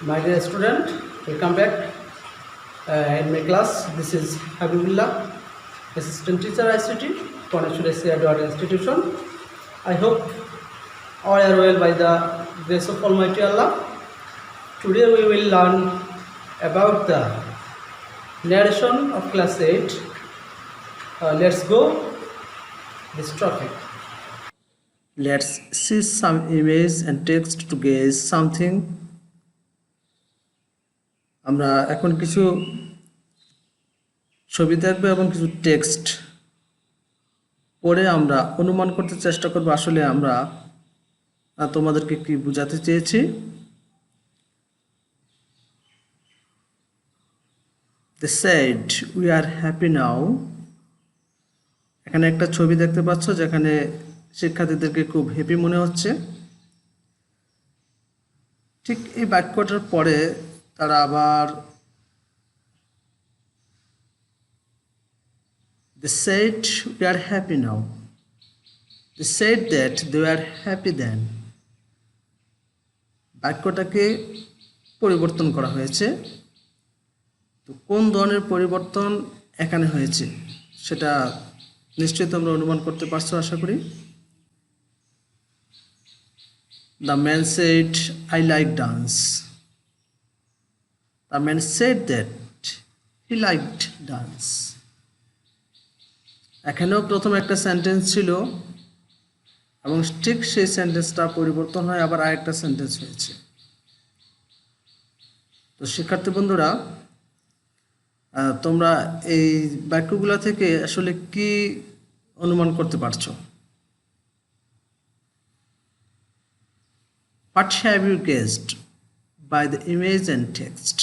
My dear student, welcome back in my class. This is Habibullah, Assistant Teacher ICT, Pwaneshwar Education Institution. I hope all are well by the grace of Almighty Allah. Today we will learn about the narration of class 8. Let's go this topic. Let's see some image and text to guess something. আমরা এখন কিছু ছবি দেখব এবং কিছু text পড়ে আমরা অনুমান করতে চেষ্টা করব আসলে আমরা তোমাদেরকে কি বোঝাতে চেয়েছি। They said we are happy now. এখানে একটা ছবি দেখতে পাচ্ছ যেখানে শিক্ষার্থীদেরকে খুব হ্যাপি মনে হচ্ছে। ঠিক এই বাক্যটার পরে তারা আবার they said we are happy now. They said that they were happy then. বাক্যটাকে পরিবর্তন করা হয়েছে। তো কোন ধরনের পরিবর্তন এখানে হয়েছে সেটা নিশ্চয়ই তোমরা অনুমান করতে পারছো আশা করি। The man said I like dance. The man said that he liked dance. এখানেও প্রথম একটা সেন্টেন্স ছিল এবং ঠিক সেই সেন্টেন্সটা পরিবর্তন হয় আবার আরেকটা সেন্টেন্স হয়েছে। তো শিক্ষার্থী বন্ধুরা, তোমরা এই বাক্যগুলো থেকে আসলে কি অনুমান করতে পারছো? What have you guessed by the image and text?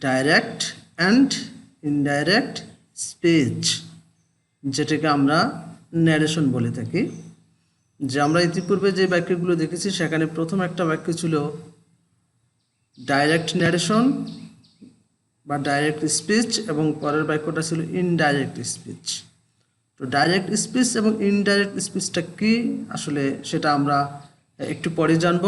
Direct and indirect speech, যেটাকে আমরা ন্যারেশন বলে থাকি। যে আমরা ইতিপূর্বে যে বাক্যগুলো দেখেছি সেখানে প্রথম একটা বাক্য ছিল ডাইরেক্ট ন্যারেশন বা ডাইরেক্ট স্পিচ এবং পরের বাক্যটা ছিল ইনডাইরেক্ট স্পিচ। তো ডাইরেক্ট স্পিচ এবং ইনডাইরেক্ট স্পিচটা কি আসলে সেটা আমরা একটু পরে জানব।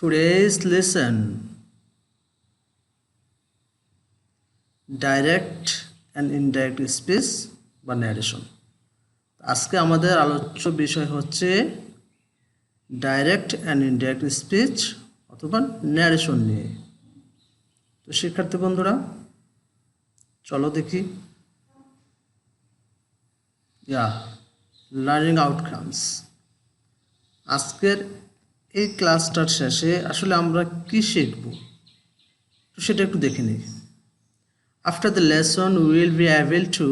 Today's lesson, direct and indirect speech বা ন্যারেশন। আজকে আমাদের আলোচ্য বিষয় হচ্ছে ডাইরেক্ট অ্যান্ড ইনডাইরেক্ট স্পিচ অথবা ন্যারেশন নিয়ে। তো শিক্ষার্থী বন্ধুরা, চলো দেখি। Learning outcomes. আজকের এই ক্লাসটার শেষে আসলে আমরা কি শিখব তো সেটা একটু দেখে নিই। After the lesson we will be able to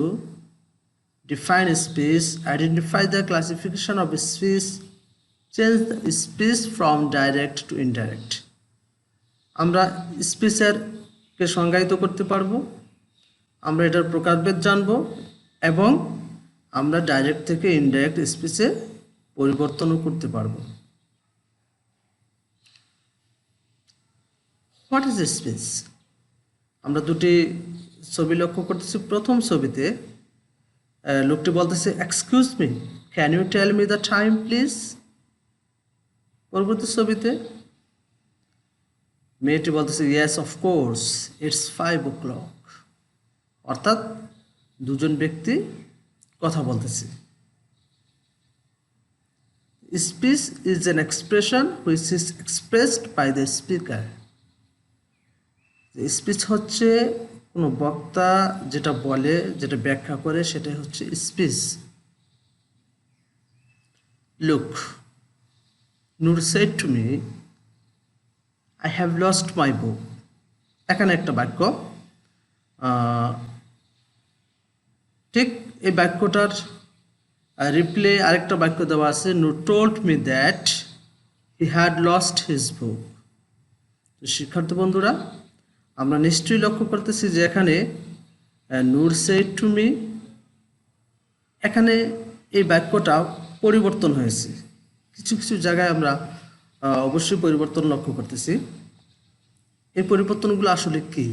define speech, identify the classification of speech, change the speech from direct to indirect. আমরা স্পিচের কে সংজ্ঞায়িত করতে পারবো, আমরা এটার প্রকারভেদ জানব এবং আমরা ডাইরেক্ট থেকে ইনডাইরেক্ট স্পিচে পরিবর্তনও করতে পারবো। What is speech? আমরা দুটি ছবি লক্ষ্য করতেছি। প্রথম ছবিতে লোকটি বলতেছে excuse me, can you tell me the time please. পরবর্তী ছবিতে মেয়েটি বলতেছে yes of course it's 5 o'clock। অর্থাৎ দুজন ব্যক্তি কথা বলতেছে। Speech is an expression which is expressed by the speaker. Speech হচ্ছে কোনো বক্তা যেটা বলে, যেটা ব্যাখ্যা করে, সেটাই হচ্ছে speech. Look, Noor said to me I have lost my book. এখানে একটা বাক্য। ঠিক এই বাক্যটার রিপ্লে আরেকটা বাক্য দেওয়া আছে, Noor told me that he had lost his book. তো শিক্ষার্থী বন্ধুরা, আমরা নিশ্চয়ই লক্ষ্য করতেছি যে এখানে নূর সেড টু মি, এখানে এই বাক্যটা পরিবর্তন হয়েছে। কিছু কিছু জায়গায় আমরা অবশ্যই পরিবর্তন লক্ষ্য করতেছি। এই পরিবর্তনগুলো আসলে কি?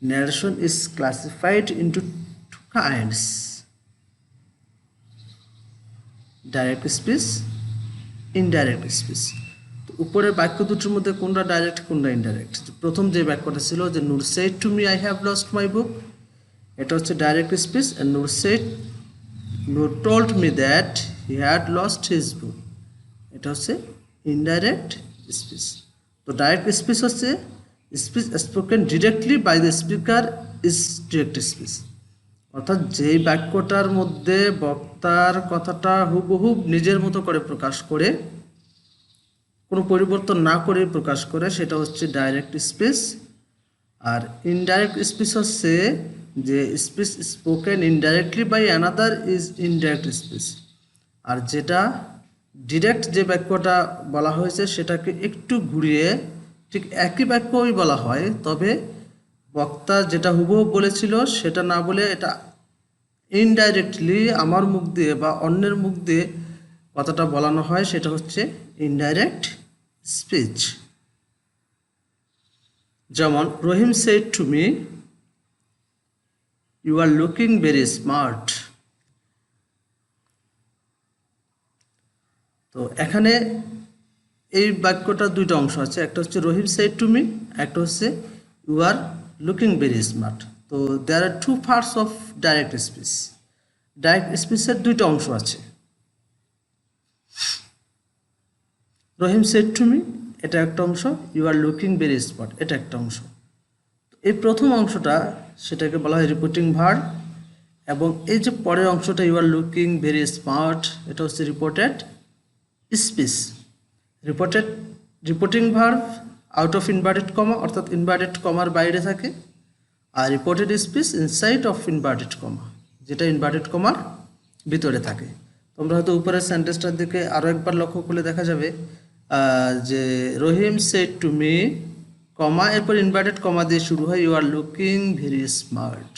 Narration is classified into 2 kinds. Direct speech, indirect speech. তো উপরের বাক্য দুটোর মধ্যে কোনটা ডাইরেক্ট কোনটা ইনডাইরেক্ট? প্রথম যে বাক্যটা ছিল যে Noor said to me I have lost my book, এটা হচ্ছে direct speech. And Noor told me that he had lost his book, এটা হচ্ছে ইনডাইরেক্ট স্পিচ। তো ডাইরেক্ট স্পিচ হচ্ছে speech spoken directly by the speaker is direct speech, অর্থাৎ যেই বাক্যটার মধ্যে বক্তার কথাটা হুবহুব নিজের মতো করে প্রকাশ করে, কোনো পরিবর্তন না করে প্রকাশ করে, সেটা হচ্ছে ডাইরেক্ট স্পিচ। আর ইনডাইরেক্ট স্পিচ হচ্ছে যে speech spoken indirectly by another is indirect speech. আর যেটা ডিরেক্ট যে বাক্যটা বলা হয়েছে সেটাকে একটু ঘুরিয়ে ঠিক একই বাক্যই বলা হয়, তবে বক্তা যেটা হুবহু বলেছিল সেটা না বলে এটা ইনডাইরেক্টলি আমার মুখ দিয়ে বা অন্যের মুখ দিয়ে কথাটা বলানো হয়, সেটা হচ্ছে ইনডাইরেক্ট স্পিচ। যেমন Rahim said to me you are looking very smart. তো এখানে এই বাক্যটা দুইটা অংশ আছে, একটা হচ্ছে রহিম সেড টু মি, একটা হচ্ছে you are looking very smart. তো there are two parts of direct speech. Direct স্পিচের দুইটা অংশ আছে। রহিম সেড টু মি এটা একটা অংশ, you are looking very smart এটা একটা অংশ। এই প্রথম অংশটা সেটাকে বলা হয় রিপোর্টিং ভার্ব, এবং এই যে পরের অংশটা you are looking very smart এটা হচ্ছে reported speech. Reporting verb out of inverted comma, অর্থাৎ ইনভার্টেড কমার বাইরে থাকে, আর reported speech inside of inverted comma, যেটা ইনভার্টেড কমার ভিতরে থাকে। তোমরা হয়তো উপরের সেন্টেন্সটার দিকে আরও একবার লক্ষ্য করলে দেখা যাবে যে Rahim said to me comma, এরপর ইনভার্টেড কমা দিয়ে শুরু হয় you are looking very smart.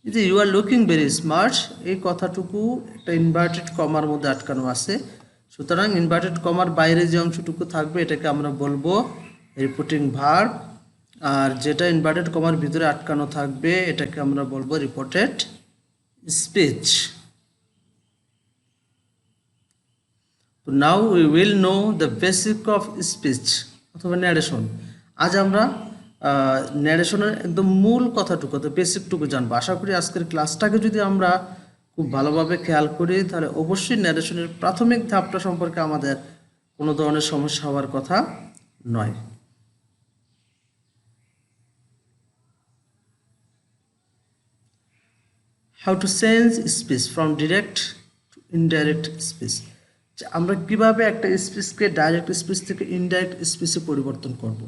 এই যে you are looking very smart এই কথাটুকু একটা ইনভার্টেড কমার মধ্যে আটকানো আছে, সুতরাং ইনভার্টেড কমার বাইরে যে অংশটুকু থাকবে এটাকে আমরা বলবো রিপোর্টিং ভার্ব, আর যেটা ইনভার্টেড কমার ভিতরে আটকানো থাকবে এটাকে আমরা বলবো reported speech. Now we will know the basic of speech অথবা ন্যারেশন। আজ আমরা ন্যারেশনের একদম মূল কথাটুকু, বেসিকটুকু জানবো। আশা করি আজকের ক্লাসটাকে যদি আমরা খুব ভালোভাবে খেয়াল করি তাহলে অবশ্যই ন্যারেশনের প্রাথমিক ধাপটা সম্পর্কে আমাদের কোনো ধরনের সমস্যা হওয়ার কথা নয়। How to change speech from direct to indirect speech. আমরা কিভাবে একটা স্পিচকে ডাইরেক্ট স্পিচ থেকে ইনডাইরেক্ট স্পিচে পরিবর্তন করব।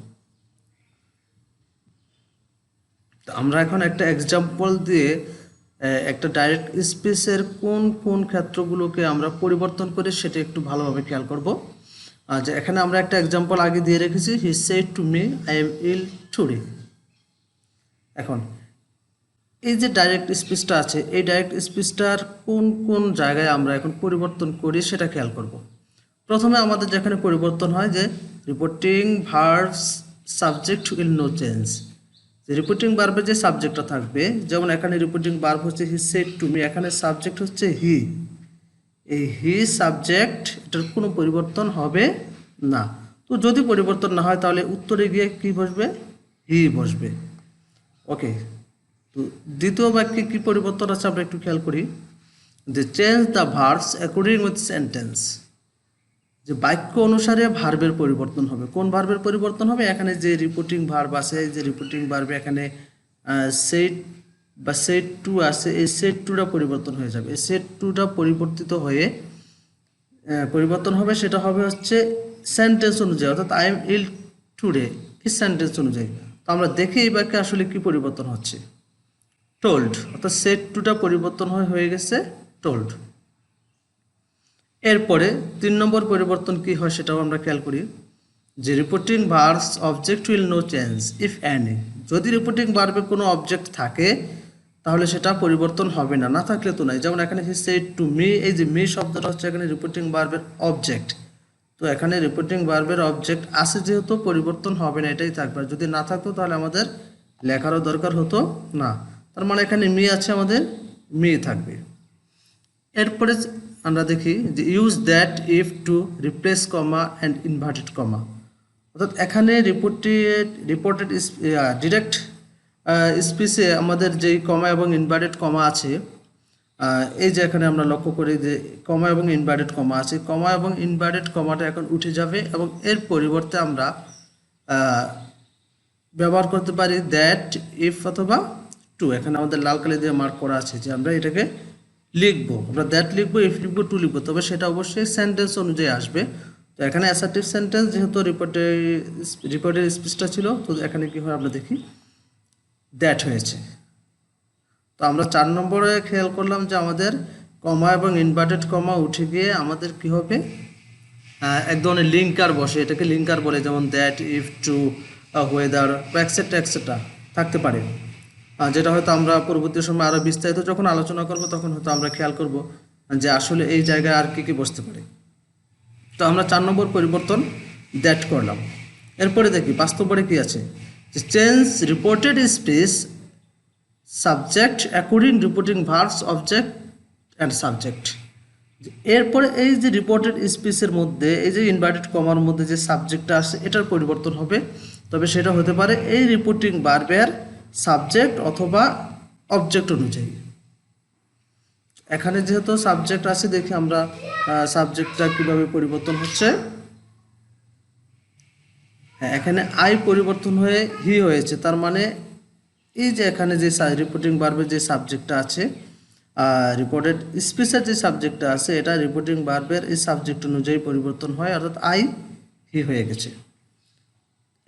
তো আমরা এখন একটা এক্সাম্পল দিয়ে একটা ডাইরেক্ট স্পিচের কোন কোন ক্ষেত্রগুলোকে আমরা পরিবর্তন করে সেটা একটু ভালোভাবে খেয়াল করব। যে এখানে আমরা একটা এক্সাম্পল আগে দিয়ে রেখেছি, he said to me I am ill today. এখন এই যে ডাইরেক্ট স্পিচটা আছে এই ডাইরেক্ট স্পিচটার কোন কোন জায়গায় আমরা এখন পরিবর্তন করি সেটা খেয়াল করব। প্রথমে আমাদের যেখানে পরিবর্তন হয় যে reporting verb's subject will no change. যে রিপোর্টিং ভার্বের যে সাবজেক্টটা থাকবে, যেমন এখানে রিপোর্টিং ভার্ব হচ্ছে হি সেড টু মি, এখানে সাবজেক্ট হচ্ছে হি। এই হি সাবজেক্ট এটার কোনো পরিবর্তন হবে না। তো যদি পরিবর্তন না হয় তাহলে উত্তরে গিয়ে কি বসবে? হি বসবে। ওকে, তো দ্বিতীয় বাক্যে কি পরিবর্তন আছে আমরা একটু খেয়াল করি। যে change the verbs according with sentence. যে বাক্য অনুসারে ভার্বের পরিবর্তন হবে। কোন ভার্বের পরিবর্তন হবে? এখানে যে রিপোর্টিং ভার্ব আছে, যে রিপোর্টিং ভার্বে এখানে সেড বা সেড টু আছে, এই সেড টুটা পরিবর্তন হয়ে যাবে। এই সেড টুটা পরিবর্তন হবে, সেটা হবে হচ্ছে সেন্টেন্স অনুযায়ী, অর্থাৎ আই এম ইল টুডে এই সেন্টেন্স অনুযায়ী। তো আমরা দেখি এই বাক্যে আসলে কি পরিবর্তন হচ্ছে। টোল্ড, অর্থাৎ সেড টুটা পরিবর্তন হয়ে গেছে টোল্ড। এরপরে 3 নম্বর পরিবর্তন কি হয় সেটাও আমরা খেয়াল করি। যে reporting verb's object will no change if any. যদি রিপোর্টিং ভার্বে কোনো অবজেক্ট থাকে তাহলে সেটা পরিবর্তন হবে না, না থাকলে তো নাই। যেমন এখানে হি সেড টু মি, এই যে মি শব্দটা হচ্ছে এখানে রিপোর্টিং ভার্বের অবজেক্ট। তো এখানে রিপোর্টিং ভার্বের অবজেক্ট আছে যেহেতু পরিবর্তন হবে না, এটাই থাকবে। যদি না থাকতো তাহলে আমাদের লেখারও দরকার হতো না। তার মানে এখানে মি আছে, আমাদের মি থাকবে। এরপরে আমরা দেখি যে use that if to replace comma and inverted comma, অর্থাৎ এখানে রিপোর্টেড ডিরেক্ট স্পিচে আমাদের যেই কমা এবং ইনভার্টেড কমা আছে, এই যে এখানে আমরা লক্ষ্য করি যে কমা এবং ইনভার্টেড কমা আছে, কমা এবং ইনভার্টেড কমাটা এখন উঠে যাবে এবং এর পরিবর্তে আমরা ব্যবহার করতে পারি দ্যাট ইফ অথবা টু। এখানে আমাদের লাল কালি দিয়ে মার্ক করা আছে যে আমরা এটাকে লিখবো, আমরা দ্যাট লিখবো, ইফ লিখবো, টু লিখবো, তবে সেটা অবশ্যই সেন্টেন্স অনুযায়ী আসবে। তো এখানে অ্যাসার্টিভ সেন্টেন্স যেহেতু রিপোর্টের স্পিচটা ছিল, তো এখানে কি হয় আমরা দেখি দ্যাট হয়েছে। তো আমরা 4 নম্বরে খেয়াল করলাম যে আমাদের কমা এবং ইনভার্টেড কমা উঠে গিয়ে আমাদের কি হবে, এক ধরনের লিঙ্কার বসে, এটাকে লিঙ্কার বলে, যেমন that, if, to, whether, etcetera etcetera থাকতে পারে, যেটা হয়তো আমরা পরবর্তী সময় আরও বিস্তারিত যখন আলোচনা করব তখন হয়তো আমরা খেয়াল করব যে আসলে এই জায়গায় আর কী বসতে পারে। তো আমরা 4 নম্বর পরিবর্তন দ্যাট করলাম। এরপরে দেখি বাস্তবরে কি আছে, যে change reported speech subject according reporting verb's object and subject. এরপরে এই যে রিপোর্টেড স্পিচের মধ্যে এই যে ইনভার্টেড কমার মধ্যে যে সাবজেক্টটা আসে এটার পরিবর্তন হবে, তবে সেটা হতে পারে এই রিপোর্টিং ভার্বের সাবজেক্ট অথবা অবজেক্ট অনুযায়ী। এখানে যেহেতু সাবজেক্ট আছে, দেখি আমরা সাবজেক্টটা কিভাবে পরিবর্তন হচ্ছে। হ্যাঁ, এখানে আই পরিবর্তন হয়ে হি হয়েছে, তার মানে এই যে এখানে যে রিপোর্টিং ভার্বের যে সাবজেক্টটা আছে, রিপোর্টেড স্পিচের যে সাবজেক্টটা আছে, এটা রিপোর্টিং ভার্বের এই সাবজেক্ট অনুযায়ী পরিবর্তন হয়, অর্থাৎ আই হি হয়ে গেছে।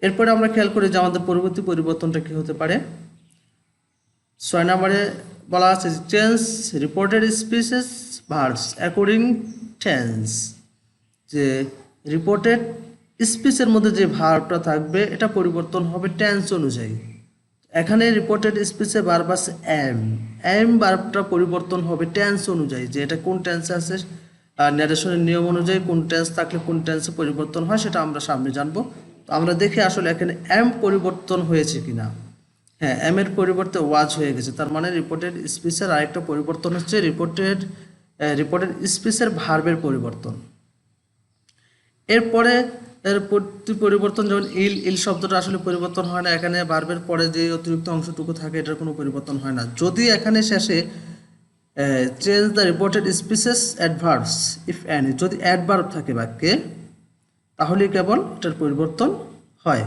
এরপরে আমরা খেয়াল করি যে আমাদের পরবর্তী পরিবর্তনটা কি হতে পারে। 6 নম্বরে বলা আছে change reported speech's verbs according tense, যে রিপোর্টেড স্পিচের মধ্যে যে ভার্বটা থাকবে এটা পরিবর্তন হবে টেন্স অনুযায়ী। এখানে রিপোর্টেড স্পিচে ভার্ব আছে এম ভার্বটা পরিবর্তন হবে টেন্স অনুযায়ী, যে এটা কোন টেন্সে আছে, ন্যারেশনের নিয়ম অনুযায়ী কোন টেন্স থাকলে কোন টেন্সে পরিবর্তন হয় সেটা আমরা সামনে জানবো। তো আমরা দেখি আসলে এখানে এম পরিবর্তন হয়েছে কিনা। হ্যাঁ, এম এর পরিবর্তে ওয়াজ হয়ে গেছে, তার মানে রিপোর্টেড স্পিচের আরেকটা পরিবর্তন হচ্ছে রিপোর্টেড স্পিচের ভার্বের পরিবর্তন। এরপরে এর পরিবর্তন যেমন ইল শব্দটা আসলে পরিবর্তন হয় না, এখানে ভার্বের পরে যে অতিরিক্ত অংশটুকু থাকে এটার কোনো পরিবর্তন হয় না। যদি এখানে শেষে change the reported speech's adverbs if any, যদি অ্যাডভার্ব থাকে বাক্যে তাহলে কেবল এটার পরিবর্তন হয়।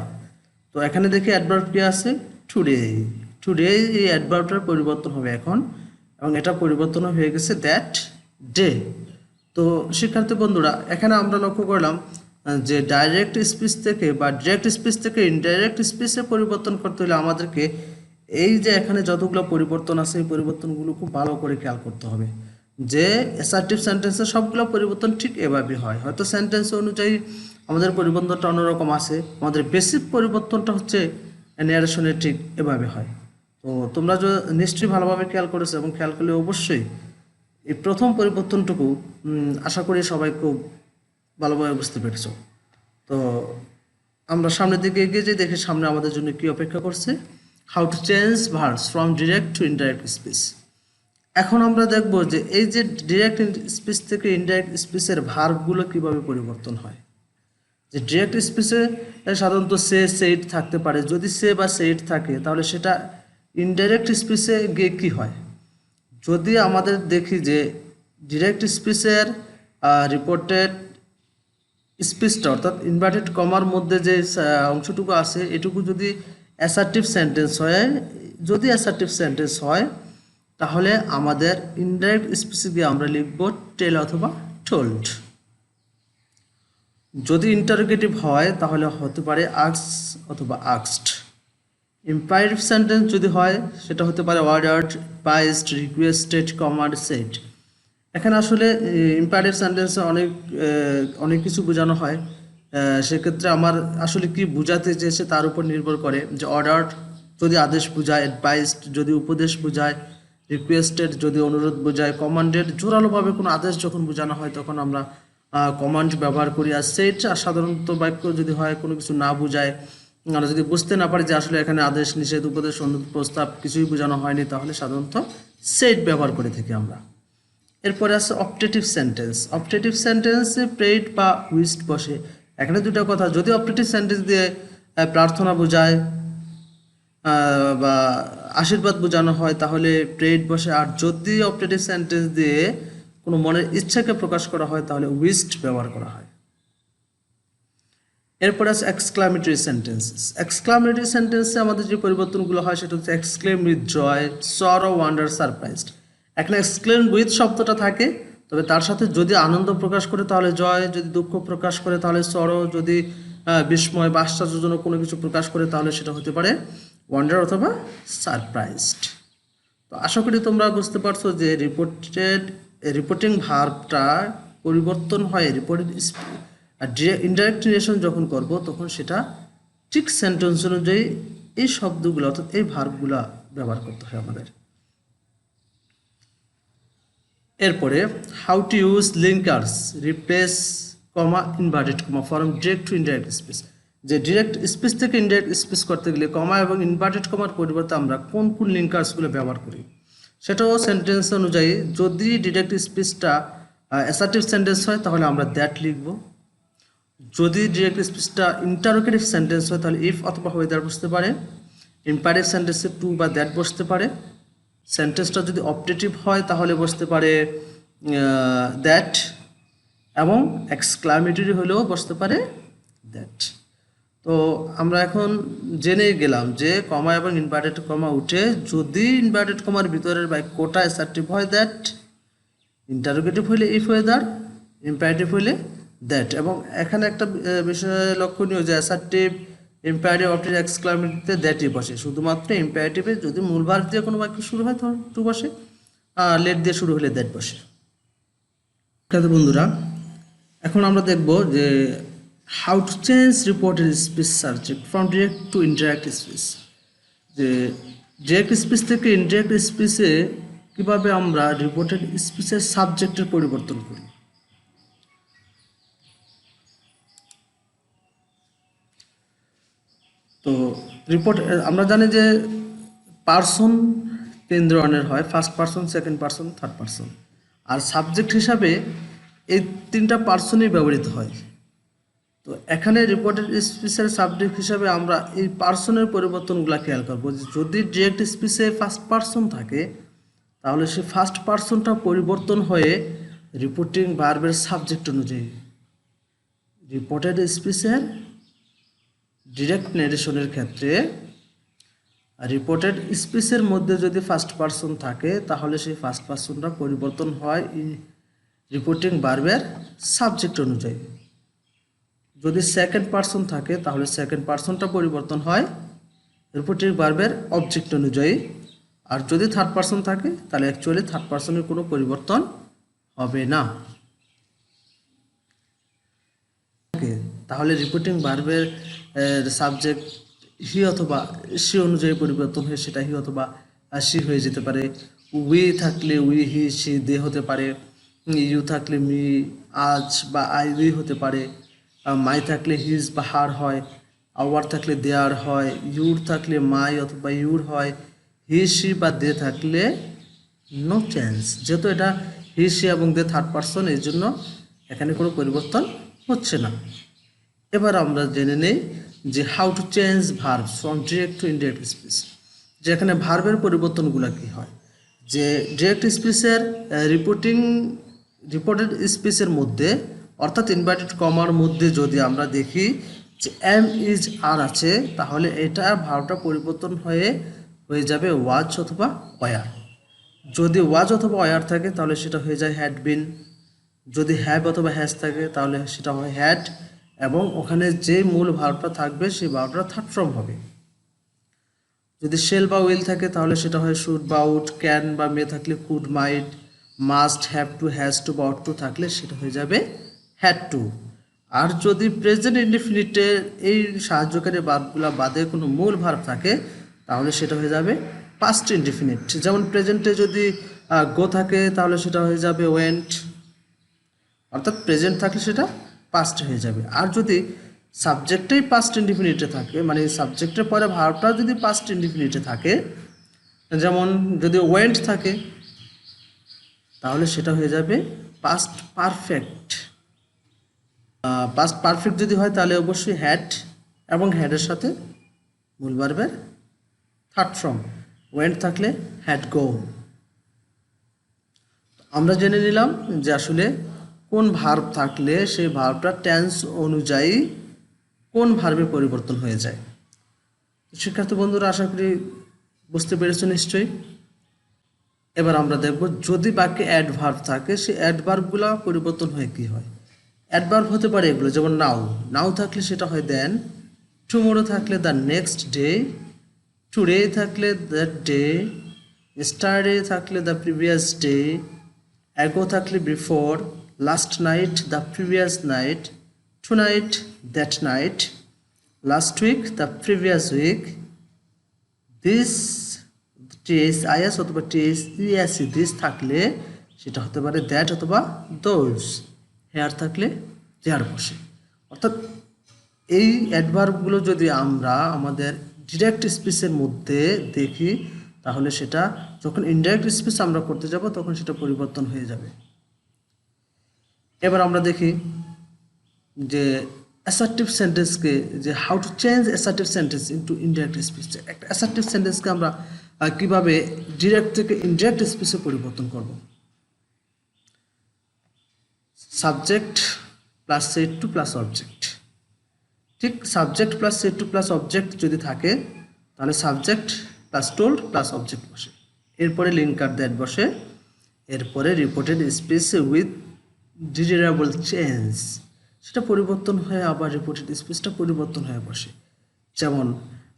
তো এখানে দেখি অ্যাডভার্ব কি আছে, টুডে। এই অ্যাডভার্বটার পরিবর্তন হবে এখন, এবং এটা পরিবর্তন হয়ে গেছে দ্যাট ডে। তো শিক্ষার্থী বন্ধুরা, এখানে আমরা লক্ষ্য করলাম যে ডাইরেক্ট স্পিচ থেকে বা ডিরেক্ট স্পিচ থেকে ইনডাইরেক্ট স্পিচে পরিবর্তন করতে হলে আমাদেরকে এই যে এখানে যতগুলো পরিবর্তন আছে এই পরিবর্তনগুলো খুব ভালো করে খেয়াল করতে হবে, যে অ্যাসার্টিভ সেন্টেন্সে সবগুলো পরিবর্তন ঠিক এভাবে হয়। হয়তো সেন্টেন্স অনুযায়ী আমাদের পরিবর্তনটা অন্যরকম আছে, আমাদের বেসিক পরিবর্তনটা হচ্ছে ন্যারেশনে ঠিক এভাবে হয়। তো তোমরা নিশ্চয়ই ভালোভাবে খেয়াল করেছো, এবং খেয়াল করলে অবশ্যই এই প্রথম পরিবর্তনটুকু আশা করি সবাই খুব ভালোভাবে বুঝতে পেরেছো। তো আমরা সামনের দিকে এগিয়ে যাই, দেখে সামনে আমাদের জন্য কি অপেক্ষা করছে, how to change verbs from direct to indirect speech. এখন আমরা দেখব যে এই যে ডিরেক্ট স্পিচ থেকে ইনডাইরেক্ট স্পিচের ভার্বগুলো কিভাবে পরিবর্তন হয়। যে ডিরেক্ট স্পিচে সাধারণত সেইড থাকতে পারে, যদি সে বা সেইড থাকে তাহলে সেটা ইনডাইরেক্ট স্পিচে গিয়ে কী হয়। যদি আমাদের দেখি যে ডিরেক্ট স্পিচের রিপোর্টেড স্পিচটা অর্থাৎ ইনভার্টেড কমার মধ্যে যে অংশটুকু আছে এটুকু যদি অ্যাসার্টিভ সেন্টেন্স হয়, যদি অ্যাসার্টিভ সেন্টেন্স হয় তাহলে আমাদের ইনডাইরেক্ট স্পিচে গিয়ে আমরা লিখব টেল অথবা টোল্ড। যদি ইন্টারোগেটিভ হয় তাহলে হতে পারে আস্কড অথবা আস্কড। ইম্পারেটিভ সেন্টেন্স যদি হয় সেটা হতে পারে ordered, advised, requested, command, said. এখানে আসলে ইম্পারেটিভ সেন্টেন্সে অনেক কিছু বোঝানো হয়, সেক্ষেত্রে আমার আসলে কি বোঝাতে চেয়েছে তার উপর নির্ভর করে। যে অর্ডার্ড যদি আদেশ বোঝায়, অ্যাডভাইসড যদি উপদেশ বোঝায়, রিকোয়েস্টেড যদি অনুরোধ বোঝায়, কমান্ডেড জোরালোভাবে কোনো আদেশ যখন বোঝানো হয় তখন আমরা কমান্ড ব্যবহার করি। আর সেট সাধারণত বাক্য যদি হয় কোনো কিছু না বোঝায়, আমরা যদি বুঝতে না পারি যে আসলে এখানে আদেশ, নিষেধ, উপদেশ, অনুরোধ, প্রস্তাব কিছুই বোঝানো হয়নি তাহলে সাধারণত সেট ব্যবহার করে থাকি আমরা। এরপরে আছে অপটেটিভ সেন্টেন্স। অপটেটিভ সেন্টেন্সে প্রেড বা উইশড বসে। এখানে দুটো কথা, যদি অপটেটিভ সেন্টেন্স দিয়ে প্রার্থনা বোঝায় বা আশীর্বাদ বোঝানো হয় তাহলে প্রেড বসে, আর যদি অপটেটিভ সেন্টেন্স দিয়ে কোনো মনের ইচ্ছাকে প্রকাশ করা হয় তাহলে উইশড ব্যবহার করা হয়। এরপরে আছে এক্সক্লামেটরি সেন্টেন্সেস। এক্সক্লামেটরি সেন্টেন্সে আমাদের যে পরিবর্তনগুলো হয় সেটা হচ্ছে এক্সক্লেম উইথ জয়, সরো, ওয়ান্ডার, সারপ্রাইজড। এখানে এক্সক্লেম উইথ শব্দটা থাকে, তবে তার সাথে যদি আনন্দ প্রকাশ করে তাহলে জয়, যদি দুঃখ প্রকাশ করে তাহলে সরো, যদি বিস্ময় বা আশ্চর্যজনক কোনো কিছু প্রকাশ করে তাহলে সেটা হতে পারে ওয়ান্ডার অথবা সারপ্রাইজড। তো আশা করি তোমরা বুঝতে পারছো যে রিপোর্টিং ভার্বটা পরিবর্তন হয় রিপোর্টেড আর ইনডাইরেক্ট রিলেশন যখন করব তখন সেটা ঠিক সেন্টেন্স অনুযায়ী এই শব্দগুলো অর্থাৎ এই ভার্বগুলো ব্যবহার করতে হয় আমাদের। এরপরে how to use linkers, replace comma, inverted comma from direct to indirect speech. যে ডিরেক্ট স্পিচ থেকে ইনডাইরেক্ট স্পিচ করতে গেলে কমা এবং ইনভার্টেড কমার পরিবর্তে আমরা কোন কোন লিঙ্কার্সগুলো ব্যবহার করি সেটাও সেন্টেন্স অনুযায়ী। যদি ডিরেক্ট স্পিচটা অ্যাসার্টিভ সেন্টেন্স হয় তাহলে আমরা দ্যাট লিখব। যদি ডিরেক্ট স্পিচটা ইন্টারোগেটিভ সেন্টেন্স হয় তাহলে ইফ অথবা ওয়েদার বসতে পারে। ইম্পারেটিভ সেন্টেন্সে টু বা দ্যাট বসতে পারে। সেন্টেন্সটা যদি অপটেটিভ হয় তাহলে বসতে পারে দ্যাট, এবং এক্সক্লামেটরি হলেও বসতে পারে দ্যাট। তো আমরা এখন জেনে গেলাম যে কমা এবং ইনভার্টেড কমা উঠে যদি ইনভার্টেড কমার ভিতরের বাক্যটা অ্যাসার্টিভ হয় দ্যাট, ইন্টারোগেটিভ হলে ইফ ওয়েদার, ইম্পারেটিভ হলে দ্যাট। এবং এখানে একটা বিষয় লক্ষণীয় যে অ্যাসার্টিভ, ইম্পারেটিভ, অপটেটিভ, এক্সক্লামেটরিতে দ্যাটই বসে। শুধুমাত্র ইম্পারেটিভে যদি মূল ভার্ব দিয়ে কোনো বাক্য শুরু হয় তখন টু বসে, আর লেট দিয়ে শুরু হলে দ্যাট বসে। বন্ধুরা, এখন আমরা দেখব যে how to change reported speech subject from direct to indirect speech. যে ডিরেক্ট স্পিচ থেকে ইনডাইরেক্ট স্পিচে কীভাবে আমরা রিপোর্টেড স্পিচের সাবজেক্টের পরিবর্তন করি। তো রিপোর্ট আমরা জানি যে পার্সন তিন ধরনের হয়, first person, second person, third person. আর সাবজেক্ট হিসাবে এই তিনটা পার্সনই ব্যবহৃত হয়। তো এখানে রিপোর্টেড স্পিচের সাবজেক্ট হিসাবে আমরা এই পার্সনের পরিবর্তনগুলো খেয়াল করবো। যদি ডিরেক্ট স্পিচে ফার্স্ট পার্সন থাকে তাহলে সেই ফার্স্ট পার্সনটা পরিবর্তন হয়ে রিপোর্টিং ভার্বের সাবজেক্ট অনুযায়ী। রিপোর্টেড স্পিচের ডিরেক্ট ন্যারেশনের ক্ষেত্রে রিপোর্টেড স্পিচের মধ্যে যদি ফার্স্ট পার্সন থাকে তাহলে সেই ফার্স্ট পার্সনটা পরিবর্তন হয় রিপোর্টিং ভার্বের সাবজেক্ট অনুযায়ী। যদি সেকেন্ড পার্সন থাকে তাহলে সেকেন্ড পার্সনটা পরিবর্তন হয় রিপোর্টিং ভার্বের অবজেক্ট অনুযায়ী। আর যদি থার্ড পার্সন থাকে তাহলে অ্যাকচুয়ালি থার্ড পার্সনের কোনো পরিবর্তন হবে না। তাহলে রিপোর্টিং ভার্বের সাবজেক্ট হি অথবা সি অনুযায়ী পরিবর্তন হয়ে সেটা হি অথবা সি হয়ে যেতে পারে। উই থাকলে উই, হি, সি, দে হতে পারে। ইউ থাকলে মি, আজ বা আই, উই হতে পারে। মাই থাকলে হিজ বা হার হয়। আওয়ার থাকলে দেয়ার হয়। ইউর থাকলে মাই অথবা ইউর হয়। হি, সি বা দে থাকলে নো চেঞ্জ। যেহেতু এটা হি, সি এবং দে থার্ড পার্সন, এই জন্য এখানে কোনো পরিবর্তন হচ্ছে না। এবার আমরা জেনে নেই যে how to change verbs from direct to indirect speech. যে এখানে ভার্বের পরিবর্তনগুলো কী হয়। যে ডিরেক্ট স্পিচের রিপোর্টেড স্পিচের মধ্যে অর্থাৎ ইনভার্টেড কমার মধ্যে যদি আমরা দেখি যে এম, ইজ, আর আছে তাহলে এটা ভার্বটা পরিবর্তন হয়ে যাবে ওয়াজ অথবা ওয়ার। যদি ওয়াজ অথবা ওয়ার থাকে তাহলে সেটা হয়ে যায় হ্যাড বিন। যদি হ্যাভ অথবা হ্যাজ থাকে তাহলে সেটা হয় হ্যাড, এবং ওখানে যে মূল ভার্বটা থাকবে সেই ভার্বটা থার্ড ফর্ম হবে। যদি শেল বা উইল থাকে তাহলে সেটা হয় শুড বা উড। ক্যান বা মে থাকলে could, might, must, have to, has to বা অট টু থাকলে সেটা হয়ে যাবে হ্যাড টু। আর যদি প্রেজেন্ট ইনডিফিনিটে এই সাহায্যকারী ভার্বগুলো বাদে কোনো মূল ভার্ব থাকে তাহলে সেটা হয়ে যাবে পাস্ট ইনডিফিনিট। যেমন প্রেজেন্টে যদি গো থাকে তাহলে সেটা হয়ে যাবে ওয়েন্ট, অর্থাৎ প্রেজেন্ট থাকলে সেটা পাস্ট হয়ে যাবে। আর যদি সাবজেক্টেই পাস্ট ইনডিফিনিটে থাকে, মানে সাবজেক্টের পরে ভার্বটা যদি পাস্ট ইনডিফিনিটে থাকে, যেমন যদি ওয়েন্ট থাকে তাহলে সেটা হয়ে যাবে পাস্ট পারফেক্ট। পাস্ট পারফেক্ট যদি হয় তাহলে অবশ্যই হ্যাড এবং হ্যাডের সাথে মূল ভার্বের থার্ড ফর্ম ওয়েন্ট থাকলে হ্যাড গো। আমরা জেনে নিলাম যে আসলে কোন ভার্ব থাকলে সেই ভার্বটা টেন্স অনুযায়ী কোন ভার্বে পরিবর্তন হয়ে যায়। শিক্ষার্থী বন্ধুরা আশা করি বুঝতে পেরেছ নিশ্চয়ই। এবার আমরা দেখব যদি বাক্যে অ্যাডভার্ব থাকে সেই অ্যাডভার্বগুলো পরিবর্তন হয়ে কি হয়। অ্যাডভার্ব হতে পারে এগুলো, যেমন নাও, নাও থাকলে সেটা হয় দেন, টুমোরো থাকলে দ্য নেক্সট ডে, টুডে থাকলে দ্যাট ডে, yesterday থাকলে দ্য প্রিভিয়াস ডে, ago থাকলে before, last night the previous night, tonight that night, last week the previous week, this THIS অথবা THESE দিস থাকলে সেটা হতে পারে দ্যাট অথবা দোজ, হেয়ার থাকলে দেয়ার বসে। অর্থাৎ এই অ্যাডভার্বগুলো যদি আমরা আমাদের ডিরেক্ট স্পিচের মধ্যে দেখি তাহলে সেটা যখন ইনডাইরেক্ট স্পিচ আমরা করতে যাব তখন সেটা পরিবর্তন হয়ে যাবে। এবার আমরা দেখি যে অ্যাসার্টিভ সেন্টেন্সকে, যে how to change assertive sentence into indirect speech. একটা অ্যাসার্টিভ সেন্টেন্সকে আমরা কিভাবে ডিরেক্ট থেকে ইনডাইরেক্ট স্পিচে পরিবর্তন করব। Subject plus said to plus object. ঠিক subject plus said to plus object যদি থাকে তাহলে subject plus told plus object বসে, এরপরে লিঙ্কার দ্যাট বসে, এরপরে reported speech with desirable change, সেটা পরিবর্তন হয়ে আবার রিপোর্টেড স্পিচটা পরিবর্তন হয়ে বসে। যেমন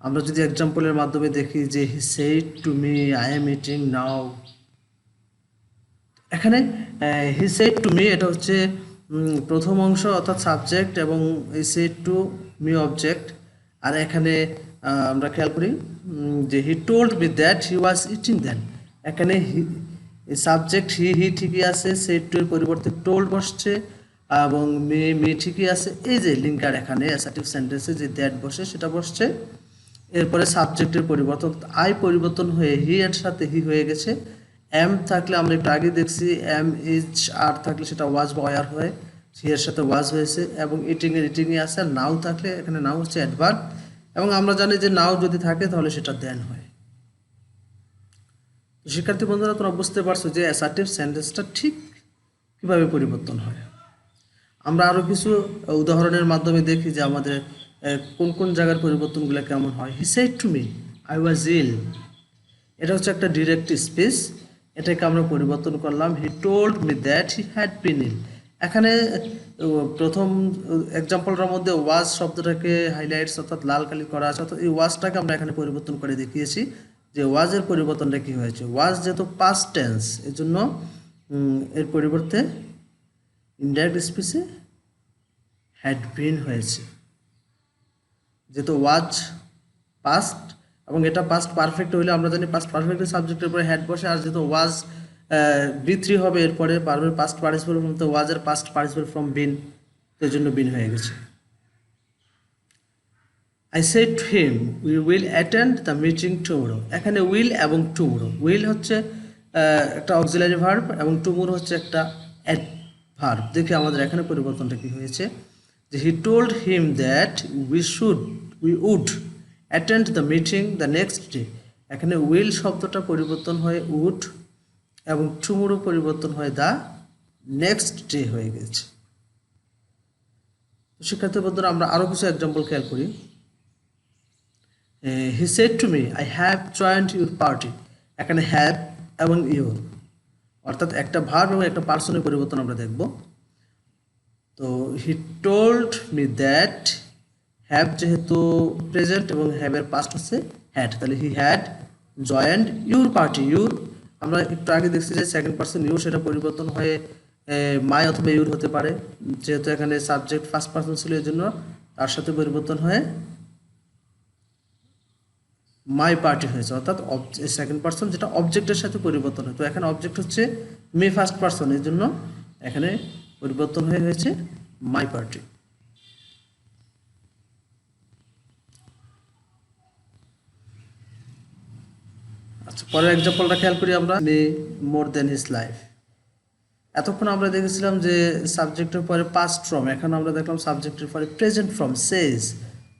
আমরা যদি এক্সাম্পলের মাধ্যমে দেখি যে হি said to me I am eating নাও। এখানে হি সেড টু মি এটা হচ্ছে প্রথম অংশ অর্থাৎ সাবজেক্ট এবং he said to me object. আর এখানে আমরা খেয়াল করি যে he told me that he was eating then. এখানে সাবজেক্ট হি ঠিকই আছে, সেড টু এর পরিবর্তে টোল্ড বসছে এবং মি ঠিকই আছে। এই যে লিঙ্কার এখানে অ্যাসার্টিভ সেন্টেন্সে যে দ্যাট বসে সেটা বসছে। এরপরে সাবজেক্টের পরিবর্তন, আই পরিবর্তন হয়ে হি এর সাথে হি হয়ে গেছে। এম থাকলে আমরা একটু আগে দেখছি এম ইজ, আর থাকলে সেটা ওয়াজ বা ওয়ার হয়, হি এর সাথে ওয়াজ হয়েছে এবং ইটিংয়ে আছে। আর নাও থাকলে এখানে নাও হচ্ছে অ্যাডভার্ব এবং আমরা জানি যে নাও যদি থাকে তাহলে সেটা দেন হয়। তো শিক্ষার্থী বন্ধুরা তোমরা বুঝতে পারছো যে অ্যাসার্টিভ সেন্টেন্সটা ঠিক কীভাবে পরিবর্তন হয়। আমরা আরও কিছু উদাহরণের মাধ্যমে দেখি যে আমাদের কোন কোন জায়গার পরিবর্তনগুলো কেমন হয়। He said to me I was ill, এটা হচ্ছে একটা ডিরেক্ট স্পিচ, এটাকে আমরা পরিবর্তন করলাম he told me that he had been ill. এখানে প্রথম এক্সাম্পলটার মধ্যে ওয়াজ শব্দটাকে হাইলাইটস অর্থাৎ লাল কালি করা আছে, অর্থাৎ এই ওয়াজটাকে আমরা এখানে পরিবর্তন করে দেখিয়েছি যে ওয়াজের পরিবর্তনটা কী হয়েছে। ওয়াজ যেহেতু পাস্ট টেন্স এর জন্য এর পরিবর্তে ইনডাইরেক্ট স্পিচে হ্যাড বিন হয়েছে। যেহেতু ওয়াজ পাস্ট এবং এটা পাস্ট পারফেক্ট হইলে আমরা জানি পাস্ট পারফেক্টের সাবজেক্টের উপরে হ্যাড বসে, আর যেহেতু ওয়াজ B3 হবে এরপরে পারবে পাস্ট পার্টিসিপল ফর্ম, তো ওয়াজের পাস্ট পার্টিসিপল ফর্ম বিন, এর জন্য বিন হয়ে গেছে। I said to him we will attend the meeting tomorrow. এখানে উইল এবং টুমোরো, উইল হচ্ছে একটা অক্সিলারি ভার্ব এবং টুমোরো হচ্ছে একটা অ্যাডভার্ব। দেখি আমাদের এখানে পরিবর্তনটা কি হয়েছে, যে he told him that we would attend the meeting the next day. এখানে উইল শব্দটা পরিবর্তন হয়ে উড এবং টুমোরো পরিবর্তন হয়ে দ্য নেক্সট ডে হয়ে গেছে। শিক্ষার্থী বন্ধুরা আমরা আরও কিছু এক্সাম্পল খেয়াল করি। হি said to me I have joint your party. এখানে হ্যাভ এবং ইউর অর্থাৎ একটা ভার্ব এবং একটা পার্সনের পরিবর্তন আমরা দেখব। তো হি টোল্ড মি দ্যাট, হ্যাভ যেহেতু প্রেজেন্ট এবং হ্যাভের পাস্ট হচ্ছে হ্যাড, তাহলে he had joint your party. Your আমরা একটু আগে দেখছি যে সেকেন্ড পার্সন ইউর, সেটা পরিবর্তন হয়ে মাই অথবা ইউর হতে পারে, যেহেতু এখানে সাবজেক্ট ফার্স্ট পার্সন ছিল এই জন্য তার সাথে পরিবর্তন হয়ে মাই পার্টি হয়েছে, অর্থাৎ সেকেন্ড পার্সন যেটা অবজেক্টের সাথে পরিবর্তন হয়। তো এখানে অবজেক্ট হচ্ছে মি ফার্স্ট পার্সন, এর জন্য এখানে পরিবর্তন হয়ে হয়েছে মাই পার্টি। আচ্ছা পরের এক্সাম্পলটা খেয়াল করি আমরা, মে মোর দেন হিজ লাইফ। এতক্ষণ আমরা দেখেছিলাম যে সাবজেক্টের পরে পাস্ট ফর্ম, এখন আমরা দেখলাম সাবজেক্টের পরে প্রেজেন্ট ফর্ম সেজ।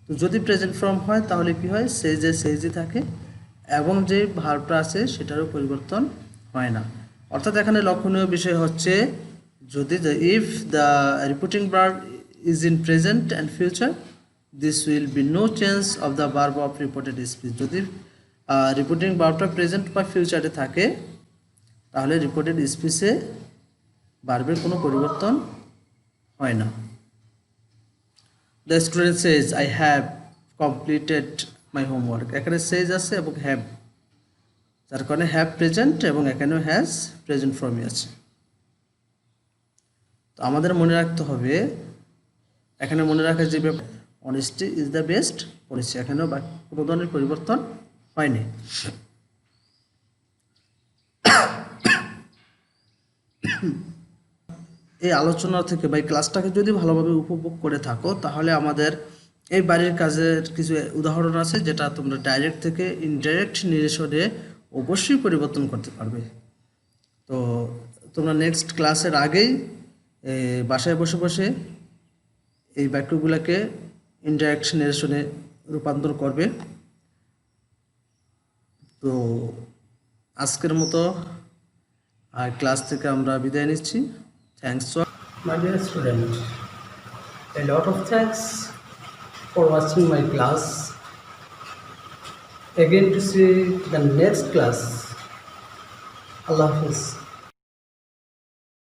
তো যদি প্রেজেন্ট ফর্ম হয় তাহলে কি হয়, সেজে সেজই থাকে এবং যে ভার্বটা আছে সেটারও পরিবর্তন হয় না। অর্থাৎ এখানে লক্ষণীয় বিষয় হচ্ছে যদি if the repeating verb is in present and future this will be no change of the verb of reported speech. যদি রিপিটিং ভার্বটা প্রেজেন্ট বা ফিউচারে থাকে তাহলে রিপোর্টেড স্পিচে ভার্বের কোনো পরিবর্তন হয় না। The student says I have completed my homework. এখানে সেজ আছে এবং হ্যাভ, যার কারণে হ্যাভ প্রেজেন্ট এবং এখানেও হ্যাজ প্রেজেন্ট ফর্মই আছে। তো আমাদের মনে রাখতে হবে, এখানে মনে রাখার যে ব্যাপার, honesty is the best policy, এখানেও কোনো ধরনের পরিবর্তন হয়নি। এই আলোচনা থেকে বা এই ক্লাসটাকে যদি ভালোভাবে উপভোগ করে থাকো তাহলে আমাদের এই বাড়ির কাজের কিছু উদাহরণ আছে যেটা তোমরা ডাইরেক্ট থেকে ইনডাইরেক্ট নির্দেশনে অবশ্যই পরিবর্তন করতে পারবে। তো তোমরা নেক্সট ক্লাসের আগেই বাসায় বসে বসে এই বাক্যগুলোকে ইনডাইরেক্ট নির্দেশনে রূপান্তর করবে। তো আজকের মতো ক্লাস থেকে আমরা বিদায় নিচ্ছি। Thanks My dear student, a lot of thanks for watching my class. Again to see the next class. Allah Hafiz.